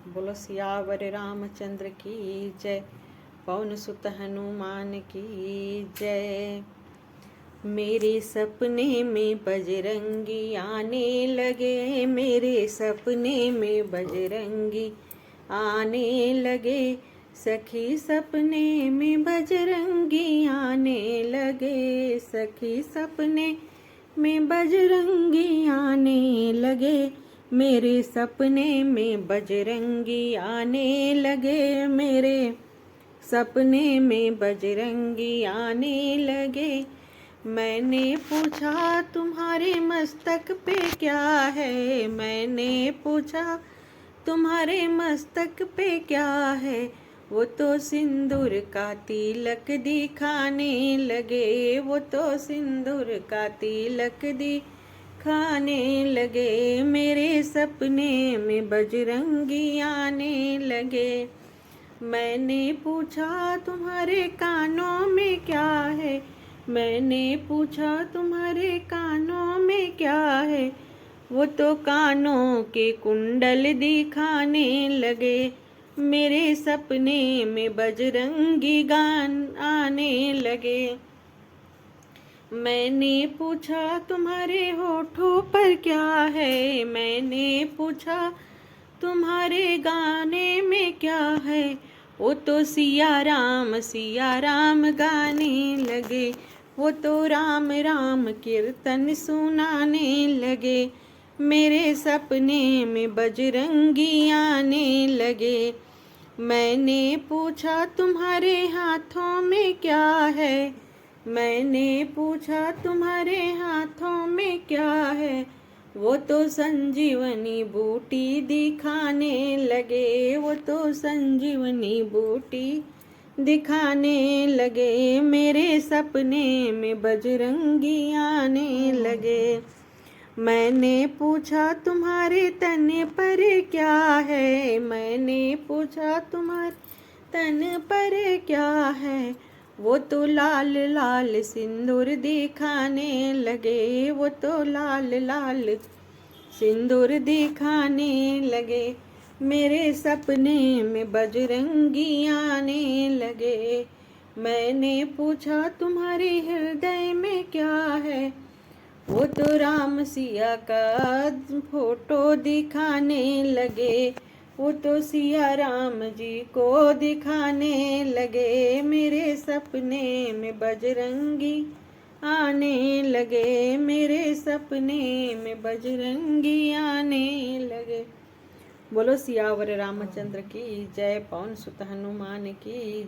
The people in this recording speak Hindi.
बोलो सियावर रामचंद्र की जय। पवन सुत हनुमान की जय। मेरे सपने में बजरंगी आने लगे, मेरे सपने में बजरंगी आने लगे, सखी सपने में बजरंगी आने लगे, सखी सपने में बजरंगी आने लगे, मेरे सपने में बजरंगी आने लगे, मेरे सपने में बजरंगी आने लगे। मैंने पूछा तुम्हारे मस्तक पे क्या है, मैंने पूछा तुम्हारे मस्तक पे क्या है, वो तो सिंदूर का तिलक दिखाने लगे, वो तो सिंदूर का तिलक दिखाने लगे, मेरे सपने में बजरंगी आने लगे। मैंने पूछा तुम्हारे कानों में क्या है, मैंने पूछा तुम्हारे कानों में क्या है, वो तो कानों के कुंडल दिखाने लगे, मेरे सपने में बजरंगी गान आने लगे। मैंने पूछा तुम्हारे होठों पर क्या है, मैंने पूछा तुम्हारे गाने में क्या है, वो तो सिया राम गाने लगे, वो तो राम राम कीर्तन सुनाने लगे, मेरे सपने में बजरंगी आने लगे। मैंने पूछा तुम्हारे हाथों में क्या है, मैंने पूछा तुम्हारे हाथों में क्या है, वो तो संजीवनी बूटी दिखाने लगे, वो तो संजीवनी बूटी दिखाने लगे, मेरे सपने में बजरंगी आने लगे। मैंने पूछा तुम्हारे तन पर क्या है, मैंने पूछा तुम्हारे तन पर क्या है, वो तो लाल लाल सिंदूर दिखाने लगे, वो तो लाल लाल सिंदूर दिखाने लगे, मेरे सपने में बजरंगी आने लगे। मैंने पूछा तुम्हारे हृदय में क्या है, वो तो राम सिया का फोटो दिखाने लगे, वो तो सिया राम जी को दिखाने लगे, मेरे सपने में बजरंगी आने लगे, मेरे सपने में बजरंगी आने लगे। बोलो सियावर रामचंद्र की जय। पवन सुत हनुमान की